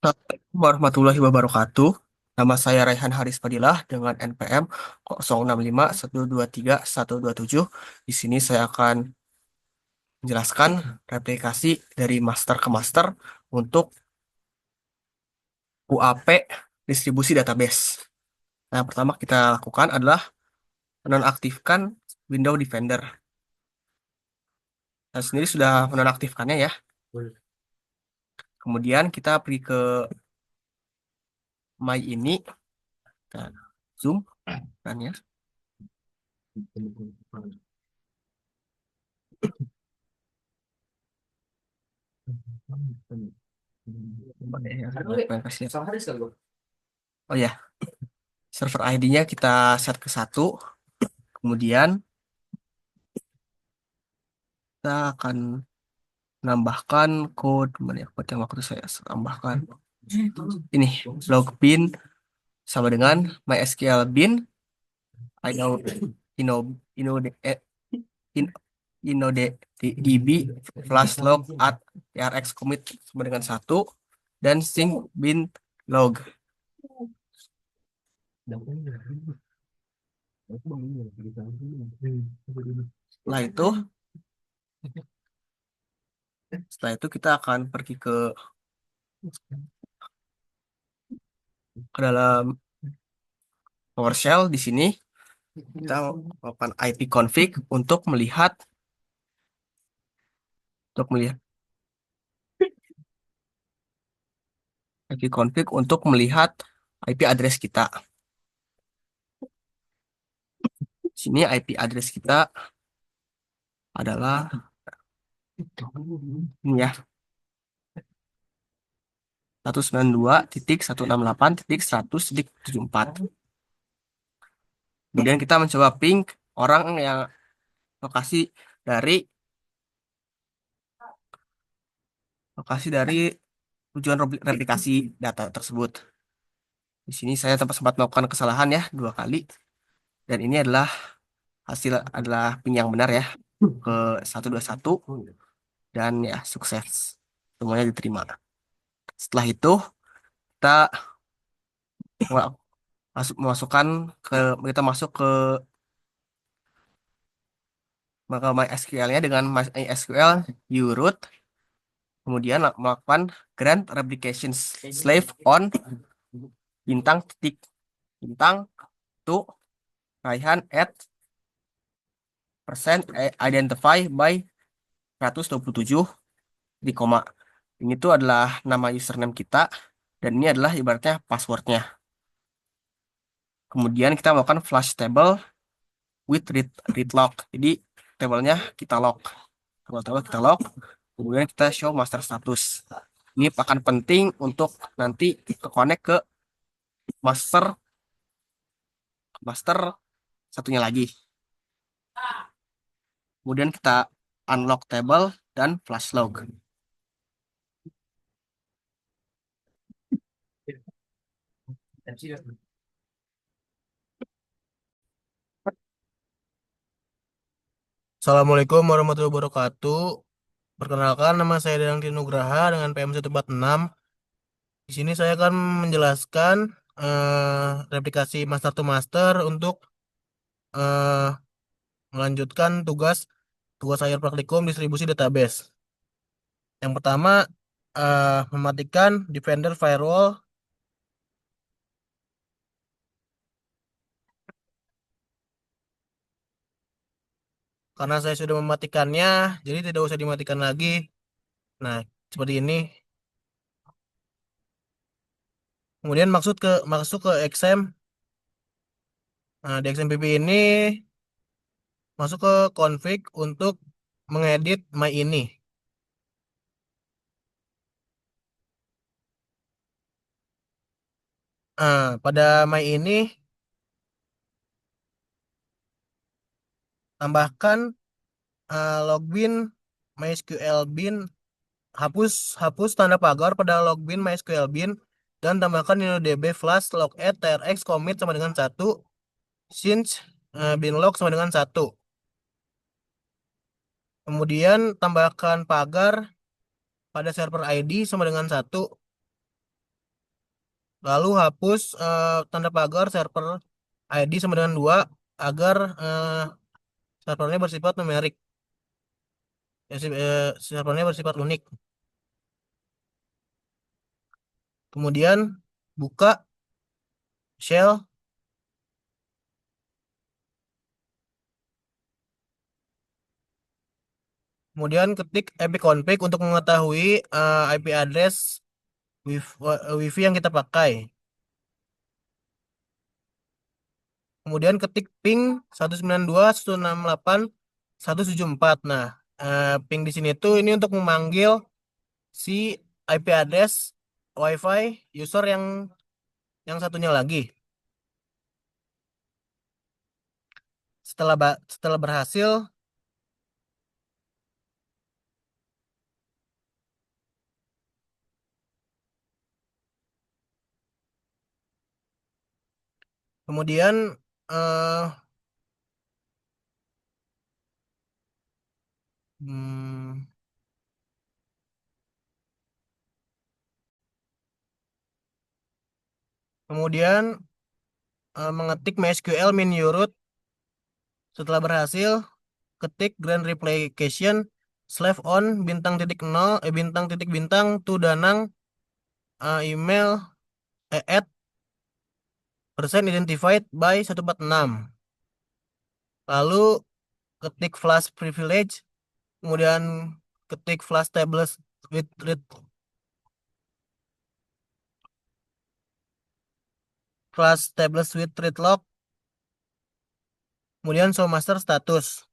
Assalamualaikum warahmatullahi wabarakatuh. Nama saya Raihan Haris Fadilah dengan NPM 065123127. Di sini saya akan menjelaskan replikasi dari master ke master untuk UAP distribusi database. Nah, yang pertama kita lakukan adalah menonaktifkan Windows Defender. Saya sendiri sudah menonaktifkannya ya. Kemudian kita pergi ke My ini, kita zoom kan ya. Oh ya, server ID-nya kita set ke 1. Kemudian kita akan menambahkan code mana ya, code yang waktu saya tambahkan. Ini login sama dengan MySQL bin ino ino ino in db flash log at trx commit sama dengan 1 dan sync bin log. Setelah itu kita akan pergi ke dalam PowerShell. Di sini kita melakukan IP config untuk melihat IP config untuk melihat IP address kita. Di sini IP address kita adalah ini ya, 192.168.100.74. Kemudian kita mencoba ping orang yang lokasi dari tujuan replikasi data tersebut. Di sini saya sempat melakukan kesalahan ya 2 kali, dan ini adalah ping yang benar ya, ke 121, dan ya sukses, semuanya diterima. Setelah itu kita masukkan kita masuk ke MySQL-nya dengan MySQL uroot, kemudian melakukan grant replication slave on bintang titik bintang to Raihan at percent identify by 127 di koma. Ini tuh adalah nama username kita, dan ini adalah ibaratnya passwordnya. Kemudian kita melakukan flush table with read log. Jadi tabelnya kita log. Tabel kita log. Kemudian kita show master status. Ini akan penting untuk nanti connect ke master master satunya lagi. Kemudian kita unlock table dan flash log. Assalamualaikum warahmatullahi wabarakatuh. Perkenalkan, nama saya Danang Tinugraha dengan PM 146. Di sini saya akan menjelaskan replikasi master to master untuk eh, melanjutkan tugas akhir praktikum distribusi database. Yang pertama, mematikan Defender Firewall. Karena saya sudah mematikannya, jadi tidak usah dimatikan lagi. Nah, seperti ini. Kemudian masuk ke XM. Nah, di XMPP ini masuk ke config untuk mengedit my ini. Pada my ini tambahkan login MySQL bin, hapus hapus tanda pagar pada login MySQL bin, dan tambahkan InnoDB flash log add trx commit sama dengan 1, since bin log sama dengan 1. Kemudian tambahkan pagar pada server ID sama dengan 1. Lalu hapus tanda pagar server ID sama dengan 2 agar servernya bersifat numerik. Servernya bersifat unik. Kemudian buka shell, kemudian ketik ipconfig untuk mengetahui IP address WiFi yang kita pakai. Kemudian ketik ping 192.168.174. Nah, ping di sini tuh ini untuk memanggil si IP address WiFi user yang satunya lagi. Setelah berhasil, kemudian eh, hmm, kemudian mengetik MySQL min root. Setelah berhasil, ketik grand replication slave on bintang titik nol bintang titik bintang to Danang email at persen identified by 146. Lalu ketik flash privilege, kemudian ketik flash tables with read flash tables with read log, kemudian show master status.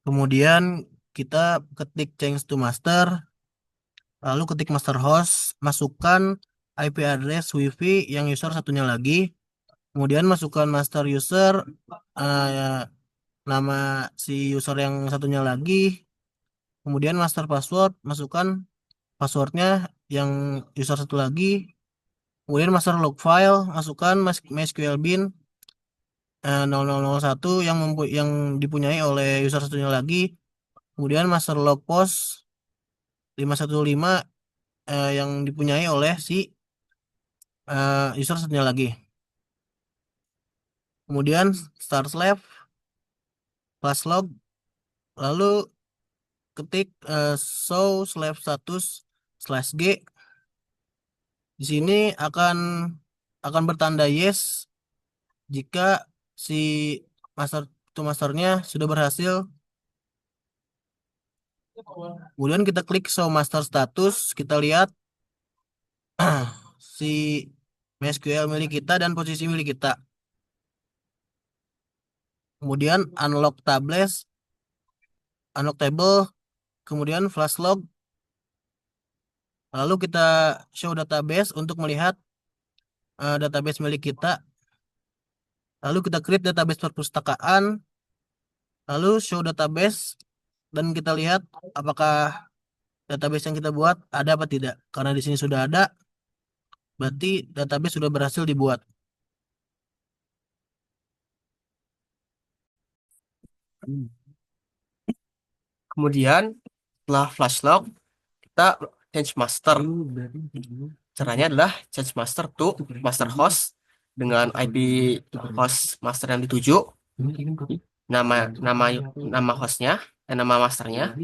Kemudian kita ketik change to master, lalu ketik master host, masukkan IP address WiFi yang user satunya lagi, kemudian masukkan master user, nama si user yang satunya lagi, kemudian master password, masukkan passwordnya yang user satu lagi, kemudian master log file, masukkan MySQL bin 0001 yang dipunyai oleh user satunya lagi, kemudian master log post 515 yang dipunyai oleh si user satunya lagi. Kemudian start slave, class log, lalu ketik show slave status slash g. Di sini akan bertanda yes jika si master to masternya sudah berhasil. Kemudian kita klik show master status, kita lihat si MySQL milik kita dan posisi milik kita. Kemudian unlock table, kemudian flash log. Lalu kita show database untuk melihat database milik kita. Lalu kita create database perpustakaan, lalu show database dan kita lihat apakah database yang kita buat ada apa tidak. Karena di sini sudah ada, berarti database sudah berhasil dibuat. Kemudian setelah flash log kita change master. Caranya adalah change master to master host dengan IP host master yang dituju, nama nama nama hostnya, nama masternya,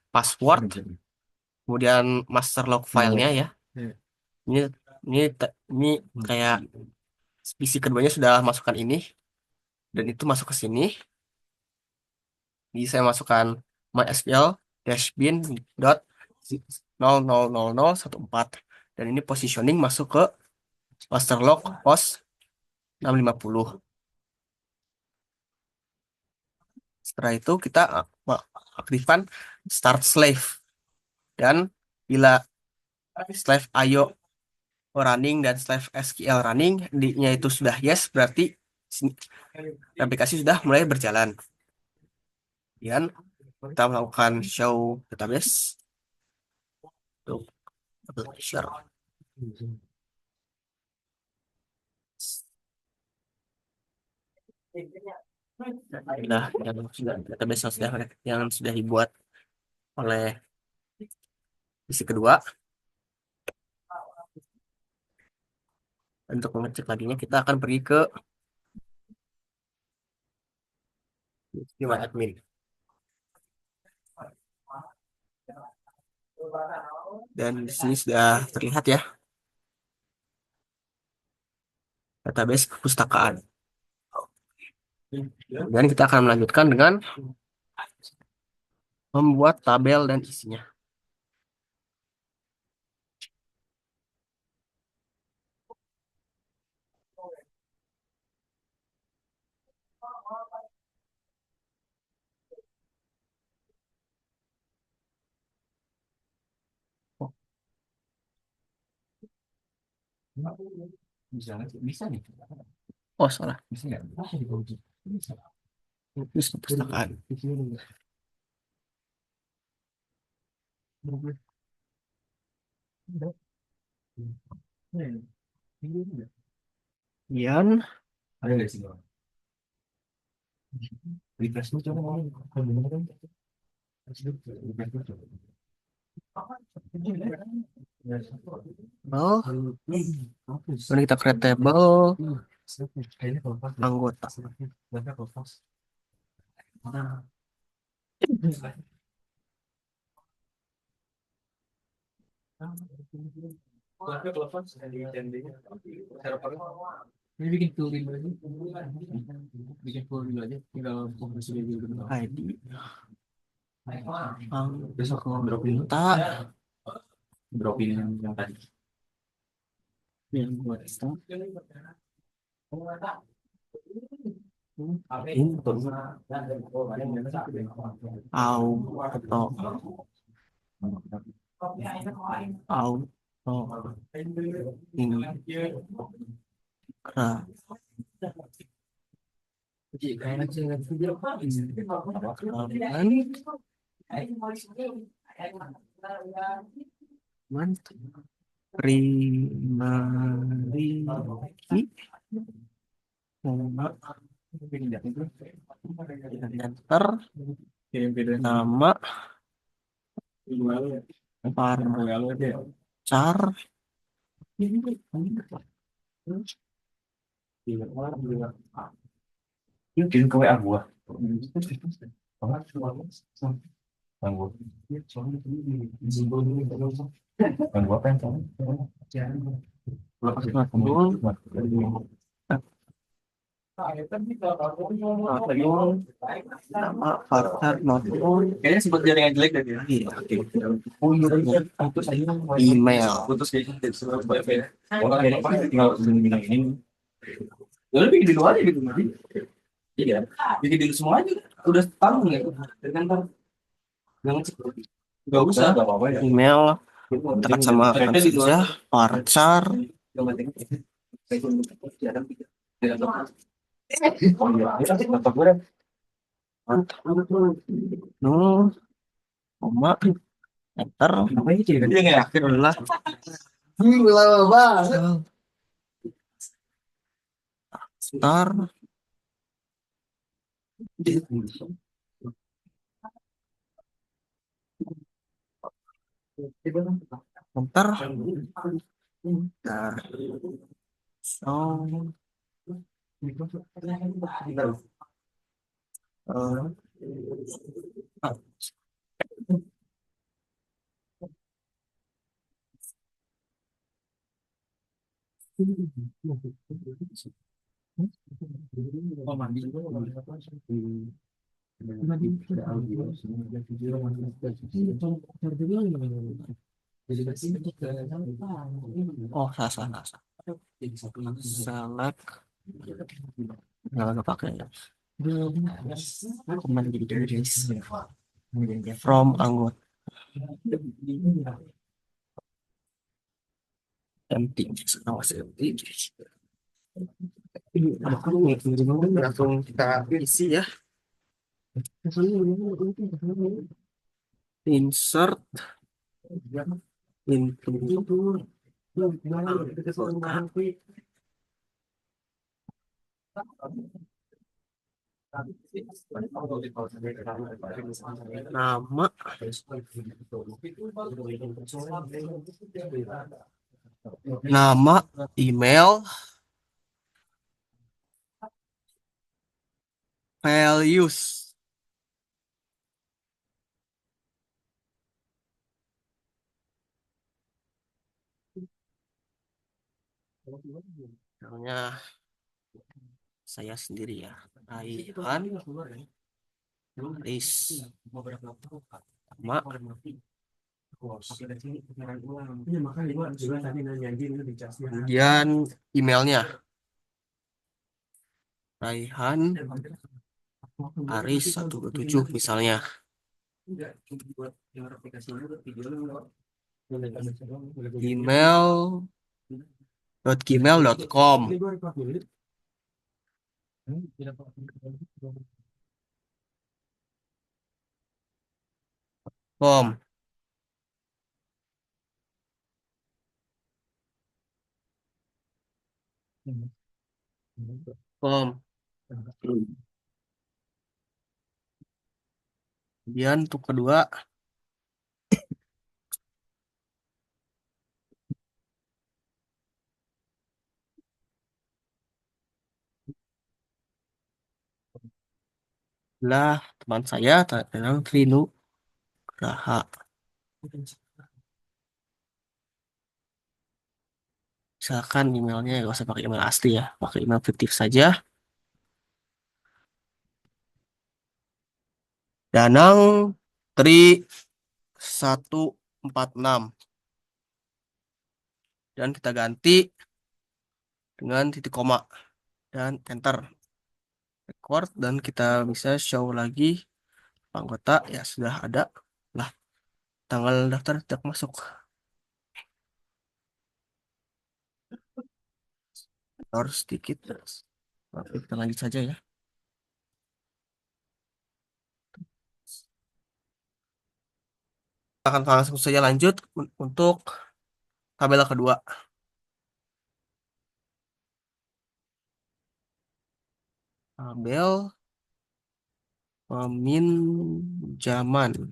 password, kemudian master log filenya ya. Ini ini kayak PC keduanya sudah masukkan ini dan itu masuk ke sini. Jadi saya masukkan MySQL bin dot 000014 dan ini positioning masuk ke master log host 650. Setelah itu kita aktifkan start slave dan bila slave IO running dan slave SQL running nya itu sudah yes berarti aplikasi sudah mulai berjalan. Dan kita melakukan show database untuk share. Nah, yang sudah database yang sudah dibuat oleh sisi kedua. Untuk mengecek laginya kita akan pergi ke My Admin. Dan di sini sudah terlihat ya database perpustakaan. Dan kita akan melanjutkan dengan membuat tabel dan isinya. Oh, salah. Itu perpustakaan. Kemudian oh, ini kita create table anggota. Ini bikin full window aja. Bikin full window aja. Tinggal kompresi dulu. ID Besok dropin anggota dropin yang tadi. yang buat start auto ini kera primary key enter nama char Kirim ke WA gua. Gua. Gua pengen. nama partner maupun Kayaknya sempat jaringan jelek tadi ya. iya, Oh iya, putus aja. email Putus kayaknya surat WP. Orang yang tinggal bilang ini. Ya udah bikin di luar aja gitu nanti. Iya, bikin dulu semua aja. Udah tanggung ya. Dengan ntar jangan nggak usah, nggak apa-apa ya. email dekat sama kan saja varchar nol koma enter Apa ini dia nggak yakin adalah gila banget. star enter nah so Oh, mandi juga. oh salah select nggak pakai ya command jadi guys from anggota empty awas empty langsung kita isi ya insert into Nama, nama, email, values. Misalnya saya sendiri ya, Raihan Aris sama kemudian emailnya Raihan Aris 127 misalnya. Email.gmail.com. Com. Com. Kemudian untuk kedua adalah teman saya tentang Trinu Graha. Misalkan emailnya gak usah pakai email asli ya, pakai email fiktif saja. Danang Tri 146 dan kita ganti dengan titik koma dan enter record dan kita bisa show lagi anggota ya sudah ada lah tanggal daftar tidak masuk. Harus sedikit. Oke, kita lanjut saja ya. Akan langsung saja lanjut untuk tabel kedua. Tabel peminjaman.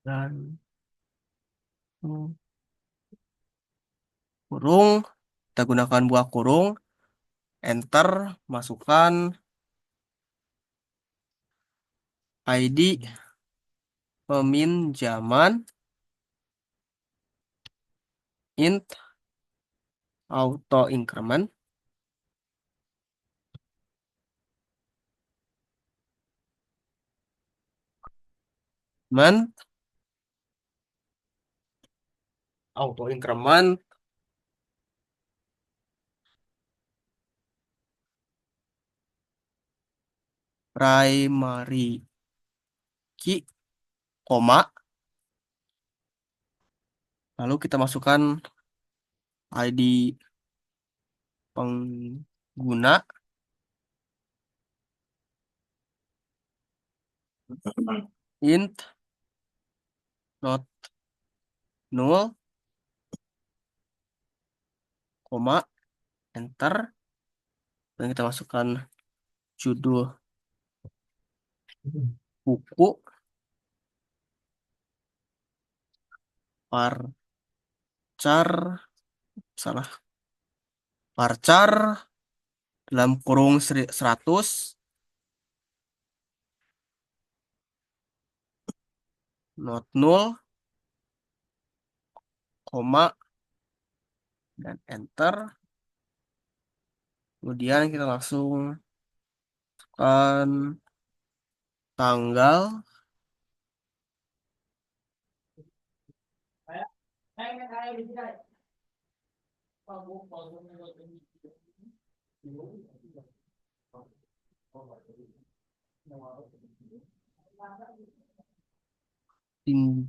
Dan kurung, kita gunakan buah kurung, enter, masukkan ID peminjaman, int, auto increment, auto increment, primary key, koma, lalu kita masukkan ID pengguna, int, not null, koma, enter, dan kita masukkan judul buku, varchar, salah, varchar dalam kurung 100, not null, koma, dan enter. Kemudian kita langsung kan tanggal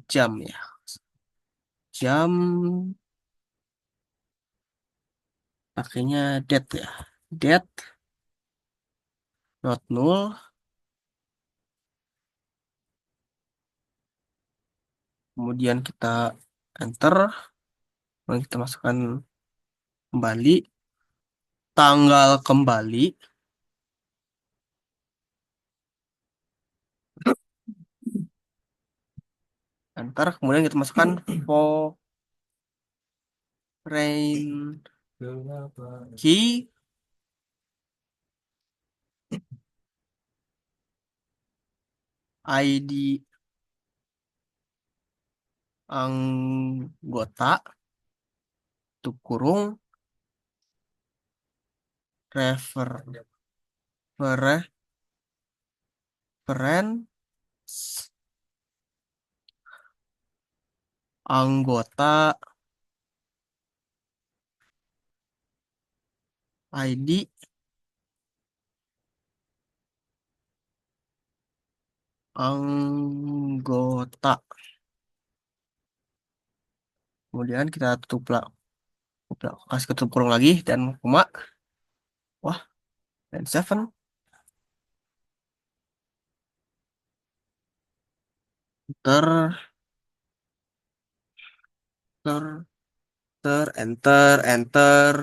jam ya, jam pakainya date ya, date not null, kemudian kita enter, Kemudian kita masukkan kembali tanggal kembali. Enter. Kemudian kita masukkan foreign key ID anggota tutup kurung reference anggota ID anggota. Kemudian kita tutup lah, kasih tutup kurung lagi dan koma. Wah, dan 7. Enter, enter, enter, enter,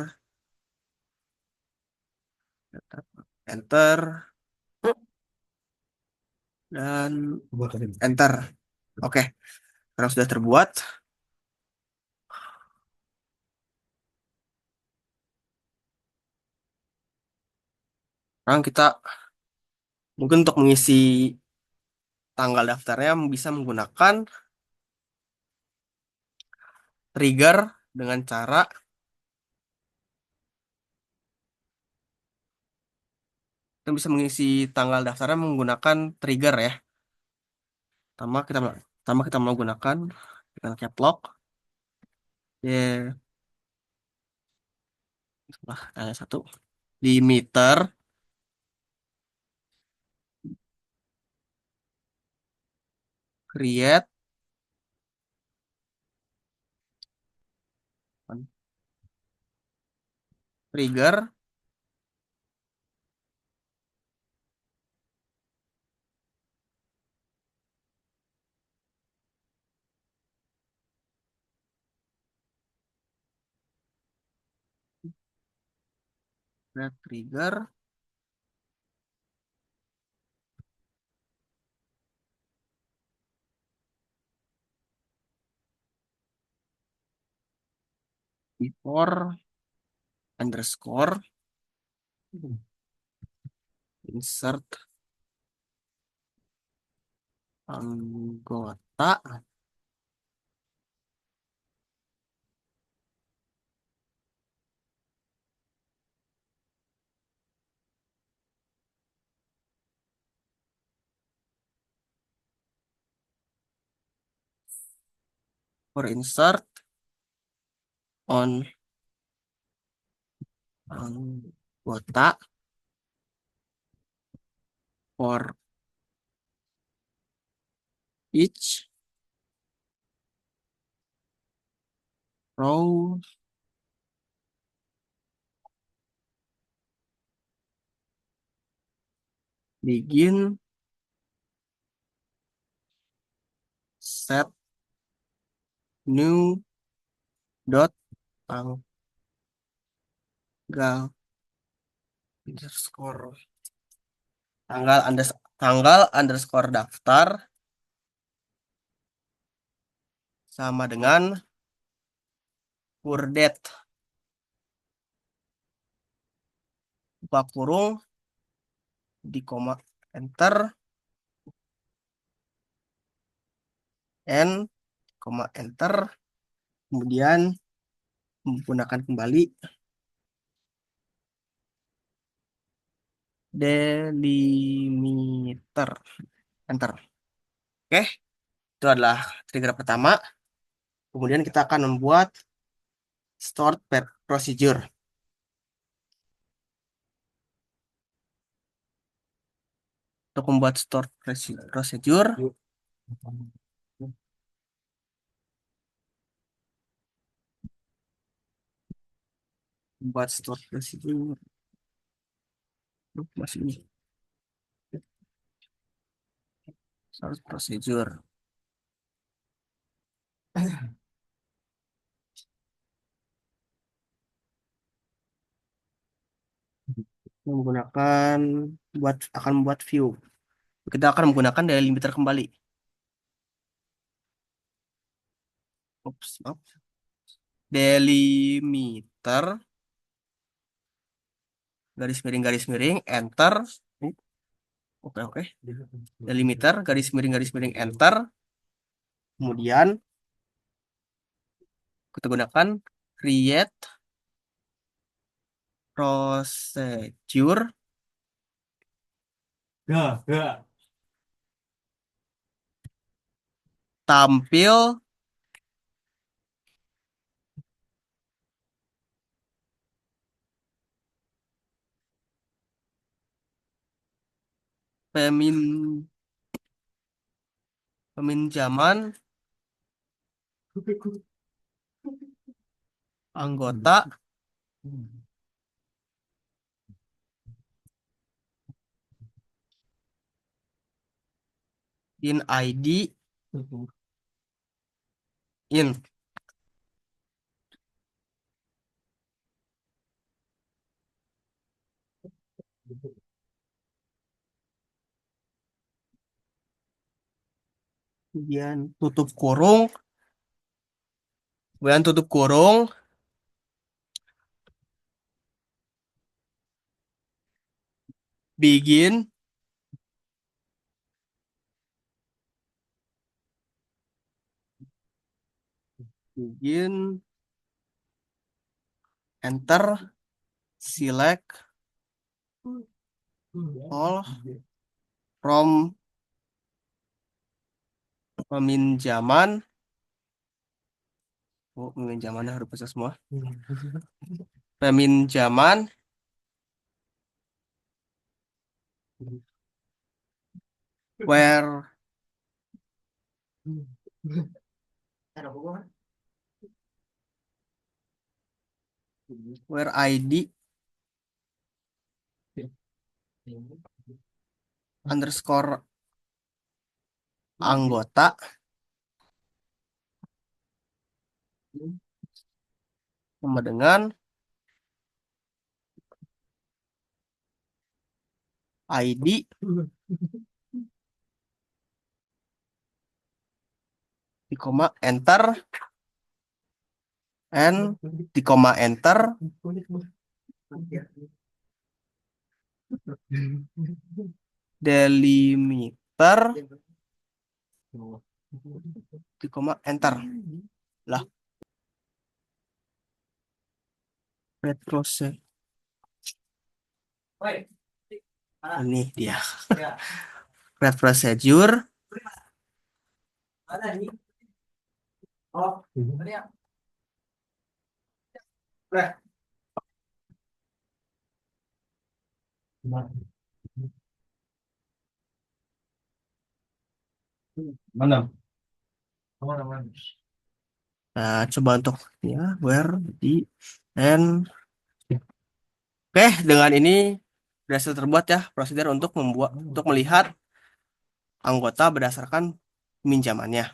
enter, dan enter. Oke, karena sudah terbuat, sekarang kita mungkin untuk mengisi tanggal daftarnya bisa menggunakan trigger dengan cara kita bisa mengisi tanggal daftarnya menggunakan trigger ya. Pertama kita menggunakan dengan caps lock. Ya, ada satu limiter create trigger trigger before underscore insert anggota for insert on anggota for each row begin set new dot tanggal underscore tanggal underscore daftar sama dengan date buka kurung di koma enter n koma enter kemudian menggunakan kembali delimiter enter. Oke, itu adalah trigger pertama. Kemudian kita akan membuat stored procedure. Untuk membuat stored procedure, masih ini stored procedure. menggunakan akan membuat view. Kita akan menggunakan delimiter kembali. Oops, maaf. Delimiter garis miring enter. Oke, oke. Delimiter garis miring enter. Kemudian kita gunakan create procedure tampil pemin peminjaman anggota in ID in. Kemudian tutup kurung begin enter select all from peminjaman. Oh, peminjaman harus bisa semua. Peminjaman where ID underscore anggota sama dengan ID di koma enter and di koma enter delimiter di koma enter lah. Retrose ini dia. Create procedure Mana? Nah, coba untuk ya where di and oke, dengan ini berhasil terbuat ya prosedur untuk melihat anggota berdasarkan pinjamannya.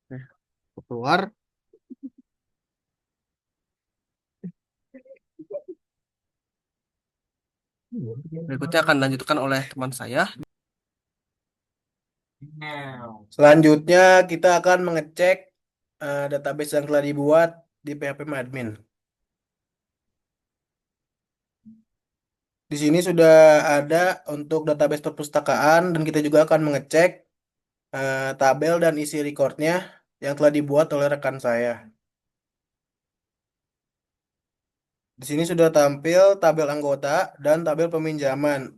Oke, keluar. Berikutnya akan dilanjutkan oleh teman saya. Selanjutnya kita akan mengecek database yang telah dibuat di PHP admin. Di sini sudah ada untuk database perpustakaan dan kita juga akan mengecek tabel dan isi recordnya yang telah dibuat oleh rekan saya. Di sini sudah tampil tabel anggota dan tabel peminjaman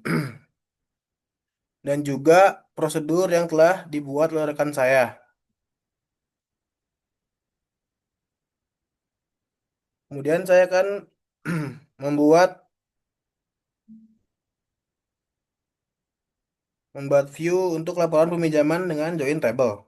dan juga prosedur yang telah dibuat oleh rekan saya. Kemudian saya akan membuat view untuk laporan peminjaman dengan join table.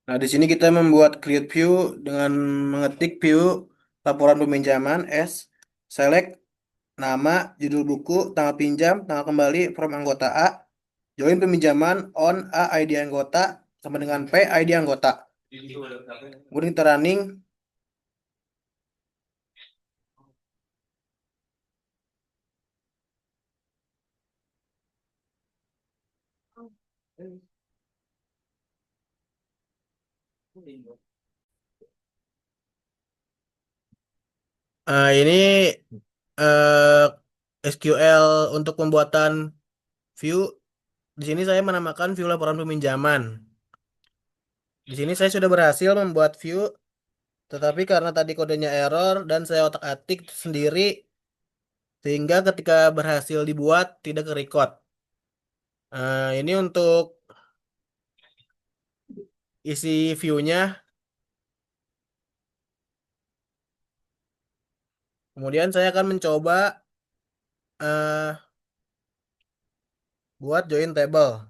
Nah, di sini kita membuat create view dengan mengetik view laporan peminjaman S, select nama, judul buku, tanggal pinjam, tanggal kembali, from anggota A, join peminjaman on A ID anggota sama dengan P ID anggota. Kemudian kita running. Ini eh, SQL untuk pembuatan view. Di sini saya menamakan view laporan peminjaman. Di sini saya sudah berhasil membuat view, tetapi karena tadi kodenya error dan saya otak-atik sendiri, sehingga ketika berhasil dibuat tidak ke-record. Ini untuk isi view-nya. Kemudian saya akan mencoba eh, buat join table.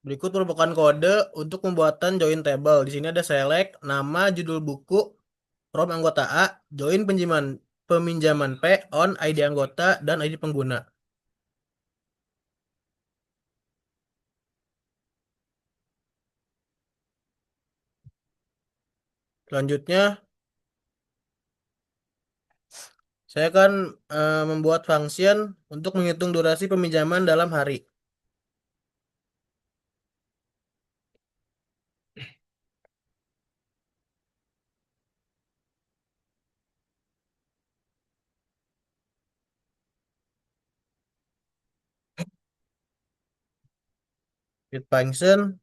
Berikut merupakan kode untuk pembuatan join table. Di sini ada select nama, judul buku, from anggota A, join peminjaman P, on ID anggota dan ID pengguna. Selanjutnya, saya akan membuat function untuk menghitung durasi peminjaman dalam hari. Create function.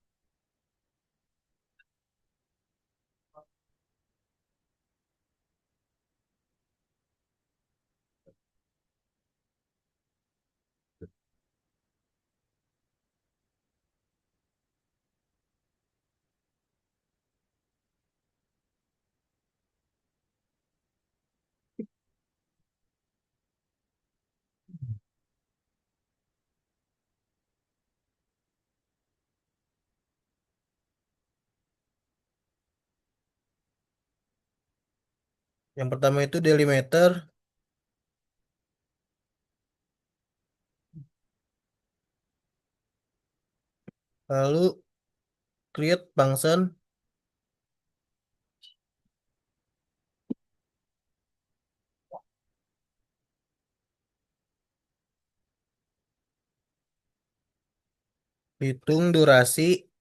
Yang pertama itu delimiter, lalu create function. Hitung durasi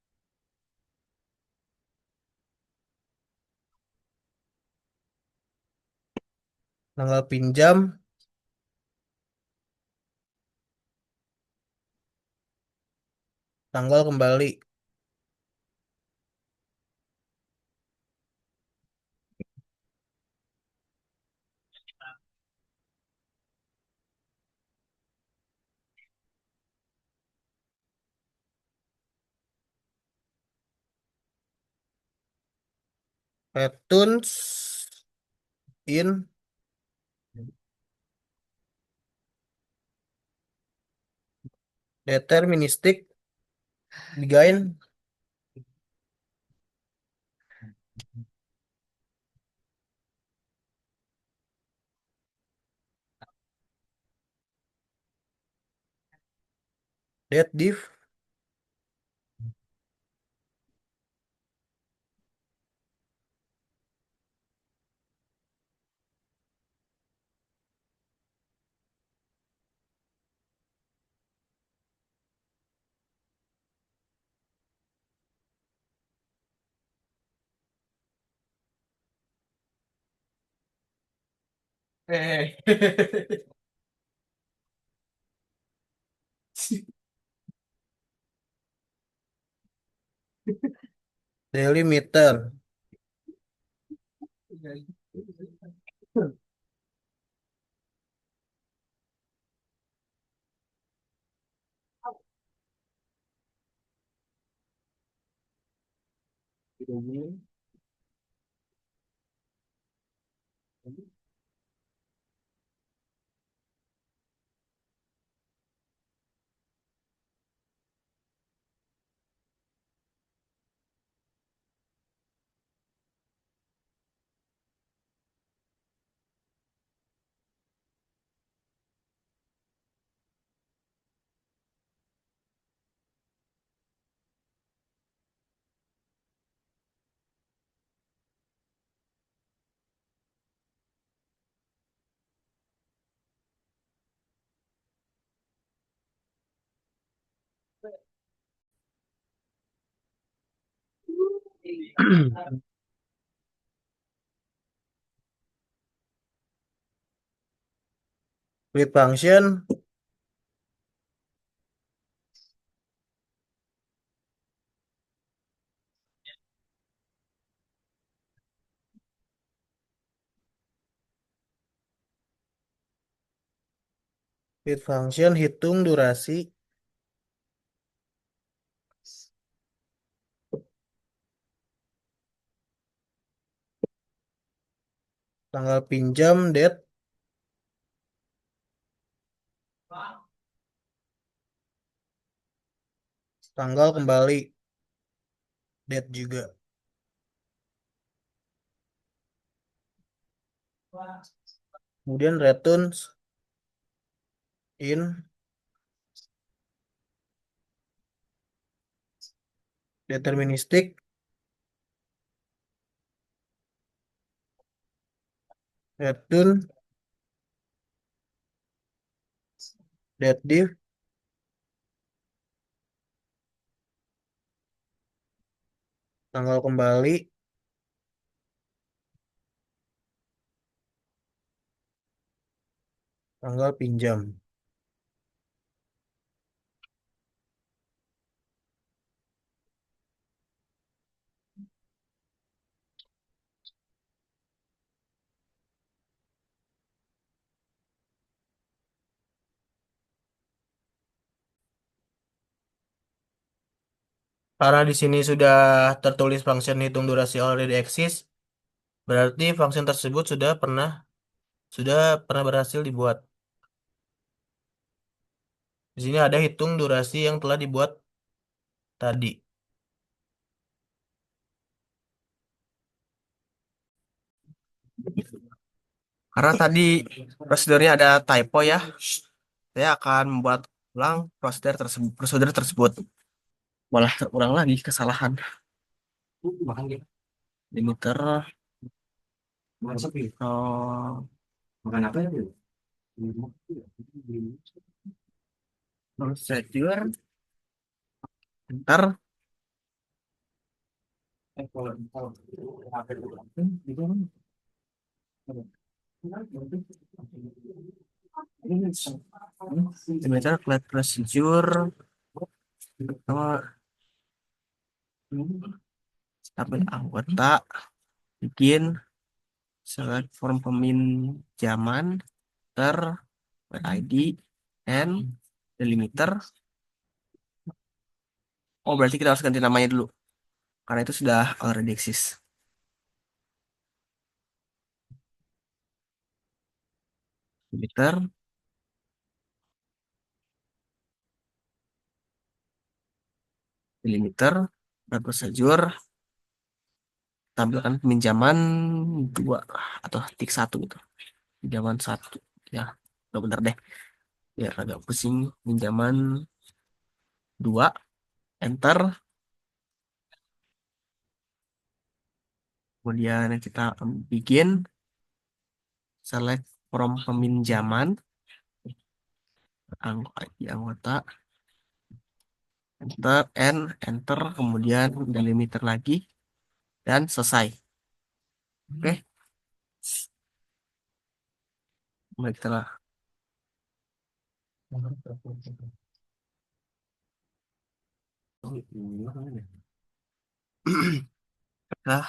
tanggal pinjam, tanggal kembali. Returns in deterministic begin that diff Eh. delimiter with function hitung durasi tanggal pinjam date tanggal kembali date juga. Kemudian returns in deterministic return that diff tanggal kembali tanggal pinjam. Karena di sini sudah tertulis function hitung durasi already exist, berarti function tersebut sudah pernah berhasil dibuat. Di sini ada hitung durasi yang telah dibuat tadi. Karena tadi prosedurnya ada typo ya, saya akan membuat ulang prosedur tersebut. Malah terulang lagi kesalahan. Makan gitu. Limiter Makan sapi. oh, Makan apa ya? procedure enter, delimiter, create procedure, pertama tabel anggota, bikin select form peminjaman, ter, ID, and delimiter. Oh, berarti kita harus ganti namanya dulu karena itu sudah already exist. Delimiter, delimiter, dan procedure, tampilkan peminjaman dua atau tik satu gitu. Pinjaman satu ya, udah bener deh. Biar agak pusing. Pinjaman dua, enter. Kemudian kita bikin select from peminjaman, anggota, enter, enter, kemudian delimiter lagi, dan selesai. Oke, baiklah. Nah,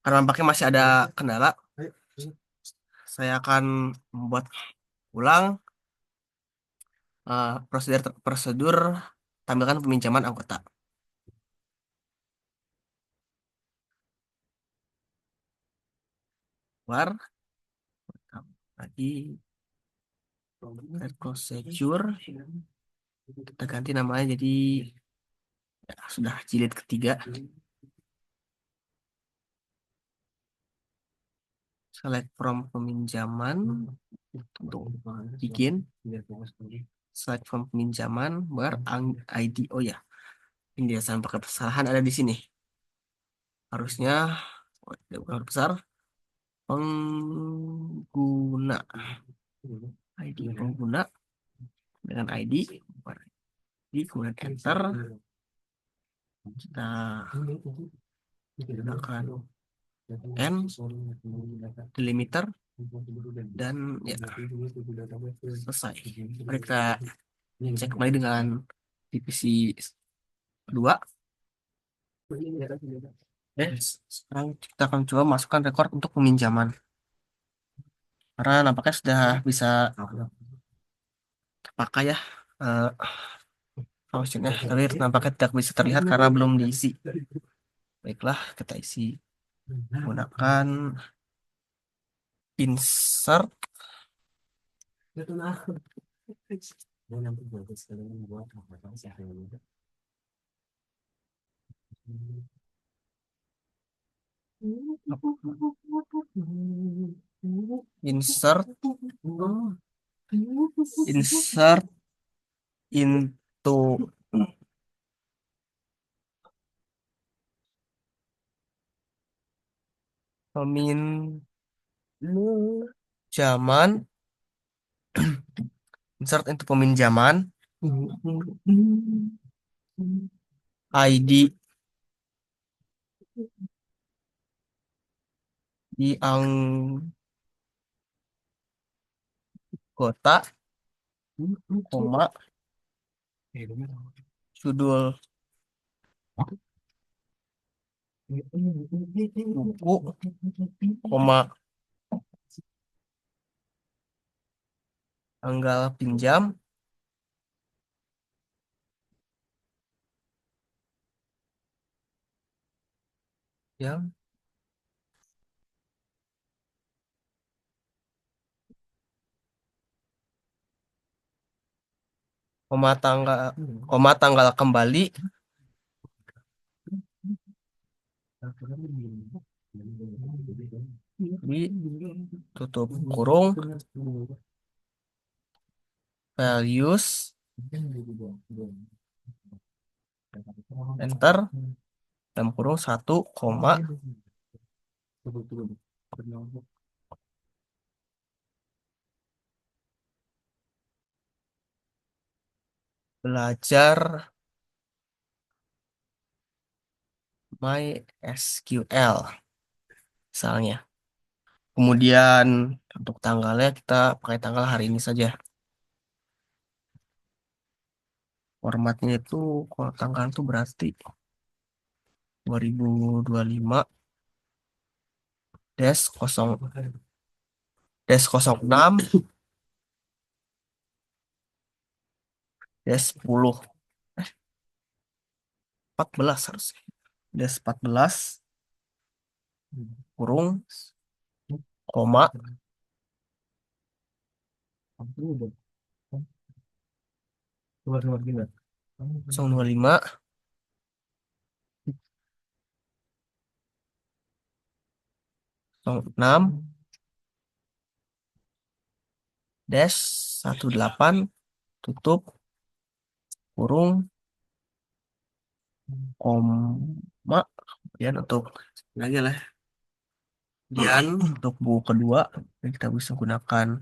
karena nampaknya masih ada kendala, saya akan membuat ulang prosedur prosedur tampilkan peminjaman anggota. Keluar lagi procedure, kita ganti namanya jadi ya, sudah jilid ketiga. Select from peminjaman untuk bikin select from peminjaman ID. Oh ya, ini dia pakai kesalahan ada di sini. Harusnya bukan besar pengguna, ID pengguna dengan ID, kemudian enter, kita gunakan n delimiter dan ya selesai. Mari kita cek kembali dengan divisi kedua. Sekarang kita akan coba masukkan rekor untuk peminjaman. Karena nampaknya sudah bisa terpakai ya functionnya, tapi nampaknya tidak bisa terlihat karena belum diisi. Baiklah, kita isi menggunakan insert, insert, insert into peminjaman, insert into peminjaman, ID di anggota, koma, judul buku, koma, tanggal pinjam, ya, koma tanggal kembali, tutup kurung, values, enter, dalam kurung 1, koma, belajar MySQL misalnya. Kemudian untuk tanggalnya kita pakai tanggal hari ini saja. Formatnya itu kalau tanggal itu berarti 2025 06 10 14 harusnya. 14 kurung koma 025 06 18 tutup kurung koma, kemudian untuk lagi lah. Kemudian untuk buku kedua kita bisa gunakan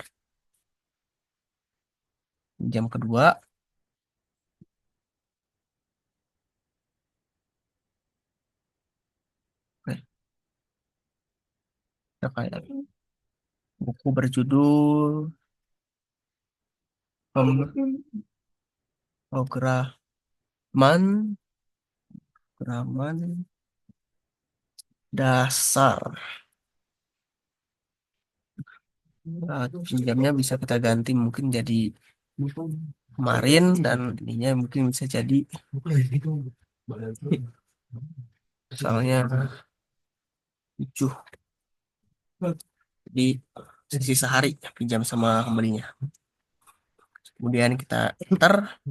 jam kedua. Oke, kita kayak buku berjudul pemrograman pemrograman dasar. Nah, jamnya bisa kita ganti mungkin jadi kemarin dan ininya mungkin bisa jadi misalnya 7 di sisi sehari pinjam sama pembelinya. Kemudian kita enter.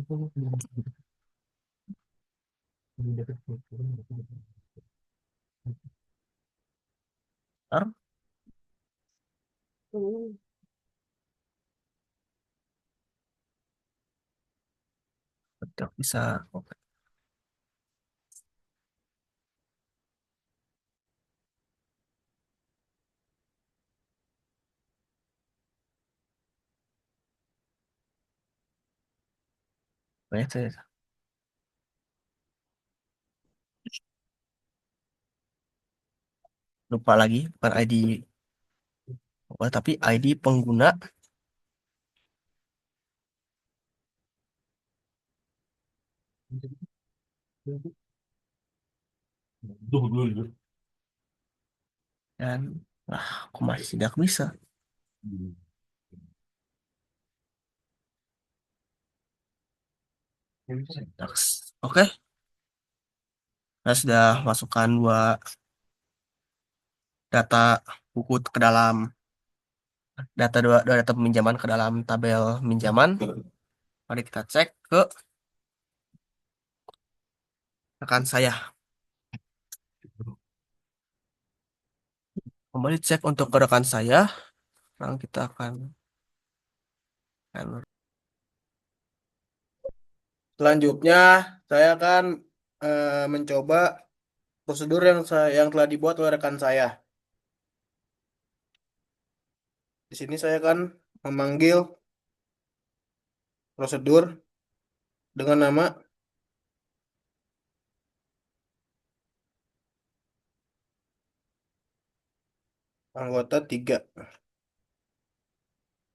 Enter. Betul, bisa. Oke, saya lupa lagi bukan ID, tapi ID pengguna. Dan aku masih tidak bisa. Oke, saya sudah masukkan dua data buku ke dalam dua data peminjaman ke dalam tabel pinjaman. Mari kita cek ke rekan saya. Kembali cek untuk ke rekan saya. Sekarang kita akan selanjutnya saya akan mencoba prosedur yang telah dibuat oleh rekan saya. Di sini saya akan memanggil prosedur dengan nama anggota 3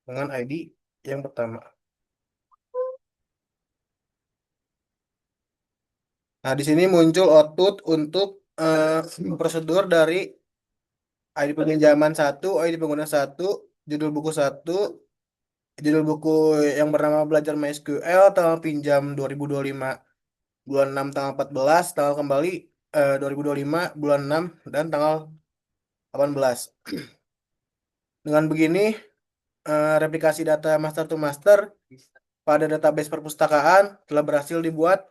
dengan ID yang pertama. Nah, di sini muncul output untuk prosedur dari ID peminjaman 1, ID pengguna 1, judul buku 1, judul buku yang bernama Belajar MySQL, tanggal pinjam 2025 bulan 6 tanggal 14, tanggal kembali 2025 bulan 6 dan tanggal 18. Dengan begini replikasi data master to master pada database perpustakaan telah berhasil dibuat.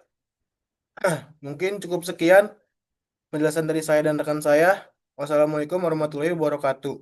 Mungkin cukup sekian penjelasan dari saya dan rekan saya. Wassalamualaikum warahmatullahi wabarakatuh.